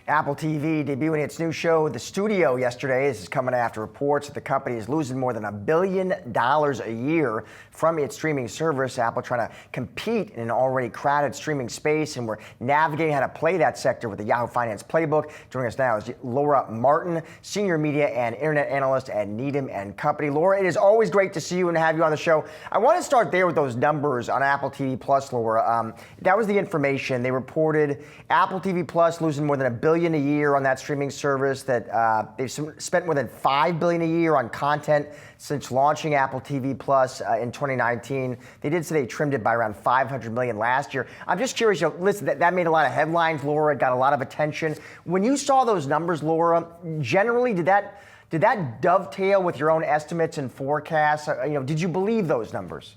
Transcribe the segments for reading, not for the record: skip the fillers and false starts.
Apple TV debuting its new show, The Studio, yesterday. This is coming after reports that the company is losing more than $1 billion a year from its streaming service. Apple trying to compete in an already crowded streaming space, and we're navigating how to play that sector with the Yahoo Finance playbook. Joining us now is Laura Martin, Senior Media and Internet Analyst at Needham Company. Laura, it is always great to see you and have you on the show. I want to start there with those numbers on Apple TV Plus, Laura. That was the information. They reported Apple TV Plus losing more than $1 billion a year on that streaming service, that they've spent more than $5 billion a year on content since launching Apple TV Plus in 2019. They did say they trimmed it by around $500 million last year. I'm just curious, listen, that made a lot of headlines, Laura. It got a lot of attention. When you saw those numbers, Laura, generally, did that dovetail with your own estimates and forecasts? Did you believe those numbers?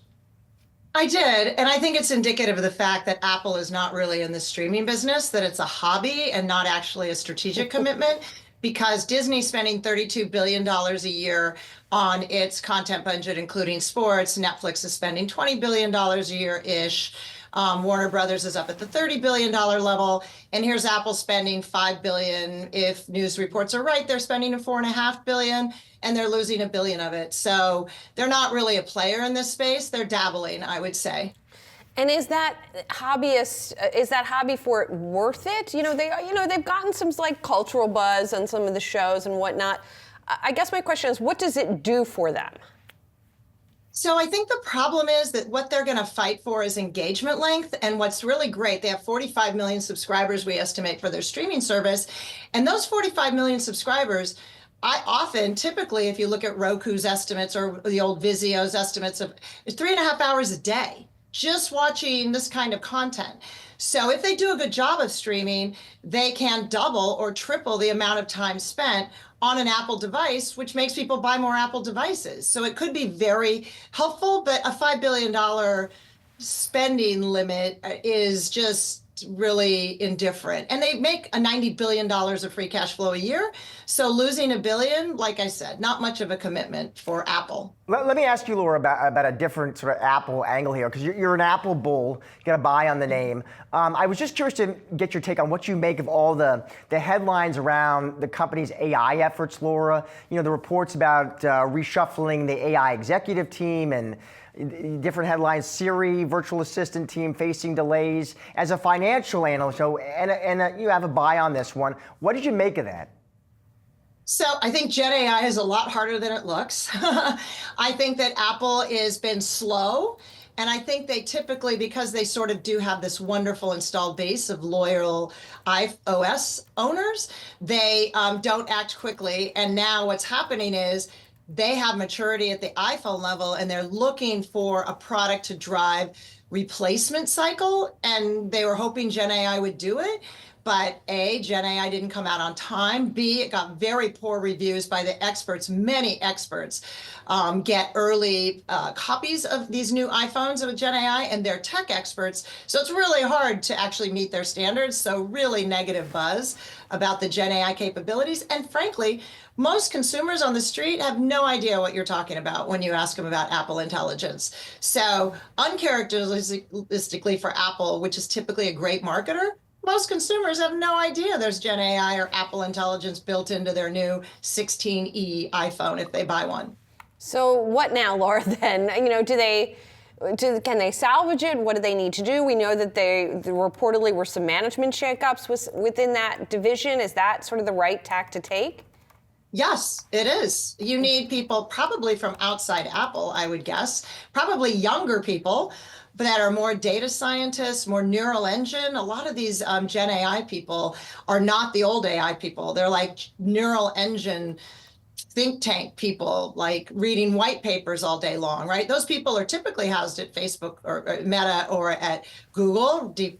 I did, and I think it's indicative of the fact that Apple is not really in the streaming business, that it's a hobby and not actually a strategic commitment, because Disney's spending $32 billion a year on its content budget, including sports. Netflix is spending $20 billion a year-ish. Warner Brothers is up at the $30 billion level. And here's Apple spending $5 billion. If news reports are right, they're spending $4.5 billion, and they're losing $1 billion of it. So they're not really a player in this space. They're dabbling, I would say. And is that hobby for it worth it? They've gotten some cultural buzz on some of the shows and whatnot. I guess my question is, what does it do for them? So I think the problem is that what they're going to fight for is engagement length. And what's really great, they have 45 million subscribers, we estimate, for their streaming service. And those 45 million subscribers, typically, if you look at Roku's estimates or the old Vizio's estimates, of 3.5 hours a day just watching this kind of content. So if they do a good job of streaming, they can double or triple the amount of time spent on an Apple device, which makes people buy more Apple devices. So it could be very helpful, but a $5 billion spending limit is just really indifferent. And they make a $90 billion of free cash flow a year. So losing $1 billion, like I said, not much of a commitment for Apple. Let me ask you, Laura, about a different sort of Apple angle here, because you're an Apple bull. You got a buy on the name. I was just curious to get your take on what you make of all the headlines around the company's AI efforts, Laura. The reports about reshuffling the AI executive team and different headlines, Siri virtual assistant team facing delays. As a financial analyst, and you have a buy on this one, what did you make of that? So I think Gen AI is a lot harder than it looks. I think that Apple has been slow. And I think they typically, because they sort of do have this wonderful installed base of loyal iOS owners, they don't act quickly. And now what's happening is they have maturity at the iPhone level, and they're looking for a product to drive replacement cycle. And they were hoping Gen AI would do it. But A, Gen AI didn't come out on time. B, it got very poor reviews by the experts. Many experts get early copies of these new iPhones with Gen AI, and they're tech experts. So it's really hard to actually meet their standards. So really negative buzz about the Gen AI capabilities. And frankly, most consumers on the street have no idea what you're talking about when you ask them about Apple Intelligence. So uncharacteristically for Apple, which is typically a great marketer, most consumers have no idea there's Gen AI or Apple Intelligence built into their new 16E iPhone if they buy one. So what now, Laura, then? Can they salvage it? What do they need to do? We know that there reportedly were some management shakeups within that division. Is that sort of the right tack to take? Yes, it is. You need people probably from outside Apple, I would guess, probably younger people that are more data scientists, more neural engine. A lot of these Gen AI people are not the old AI people. They're like neural engine think tank people, like reading white papers all day long, right? Those people are typically housed at Facebook or Meta or at Google, deep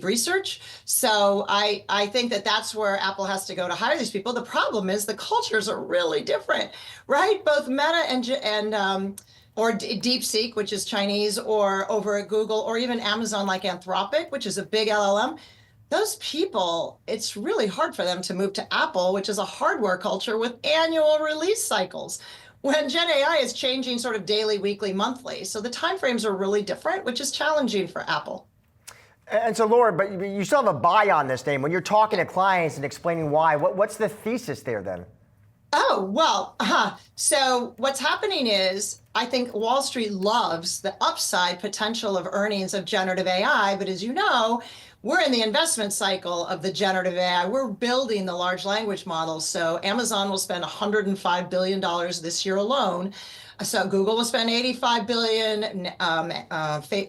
research. So I think that's where Apple has to go to hire these people. The problem is the cultures are really different, right? Both Meta and or DeepSeek, which is Chinese, or over at Google, or even Amazon like Anthropic, which is a big LLM. Those people, it's really hard for them to move to Apple, which is a hardware culture with annual release cycles, when Gen AI is changing sort of daily, weekly, monthly. So the timeframes are really different, which is challenging for Apple. And so, Laura, but you still have a buy on this name. When you're talking to clients and explaining why, what's the thesis there then? Oh, well, so what's happening is I think Wall Street loves the upside potential of earnings of generative AI. But as you know, we're in the investment cycle of the generative AI. We're building the large language models. So Amazon will spend $105 billion this year alone. So Google will spend 85 billion,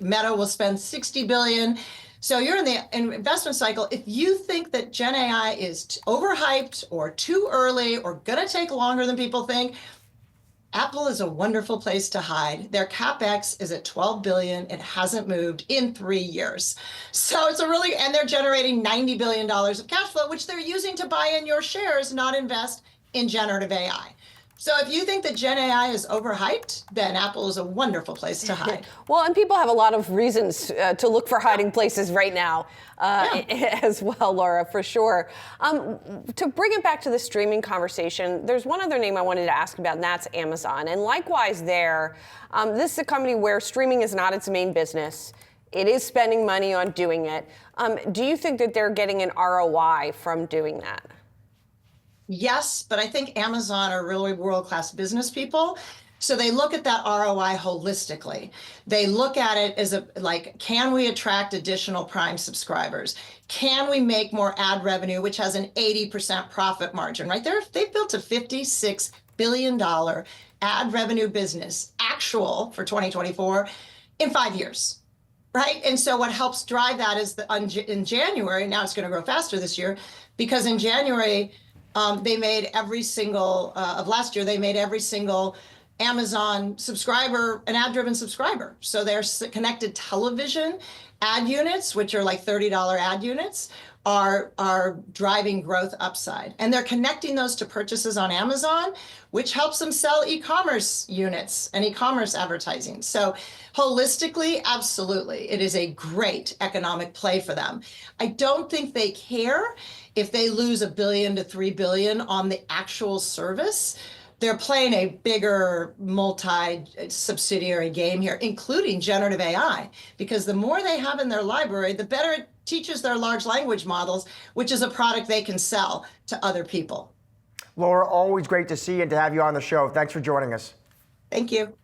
Meta will spend 60 billion. So you're in the investment cycle. If you think that Gen AI is overhyped or too early or going to take longer than people think, Apple is a wonderful place to hide. Their CapEx is at 12 billion. It hasn't moved in 3 years. So it's and they're generating $90 billion of cash flow, which they're using to buy in your shares, not invest in generative AI. So if you think that Gen AI is overhyped, then Apple is a wonderful place to hide. Well, and people have a lot of reasons to look for hiding places right now as well, Laura, for sure. To bring it back to the streaming conversation, there's one other name I wanted to ask about, and that's Amazon. And likewise there, this is a company where streaming is not its main business. It is spending money on doing it. Do you think that they're getting an ROI from doing that? Yes, but I think Amazon are really world-class business people. So they look at that ROI holistically. They look at it as can we attract additional Prime subscribers? Can we make more ad revenue, which has an 80% profit margin, right? They've built a $56 billion ad revenue business, actual for 2024, in 5 years. Right. And so what helps drive that is in January, now it's going to grow faster this year, because in January, they made every single of last year, they made every single Amazon subscriber an ad-driven subscriber. So their connected television ad units, which are like $30 ad units, are driving growth upside. And they're connecting those to purchases on Amazon, which helps them sell e-commerce units and e-commerce advertising. So holistically, absolutely, it is a great economic play for them. I don't think they care if they lose $1 billion to $3 billion on the actual service. They're playing a bigger multi-subsidiary game here, including generative AI, because the more they have in their library, the better it teaches their large language models, which is a product they can sell to other people. Laura, always great to see you and to have you on the show. Thanks for joining us. Thank you.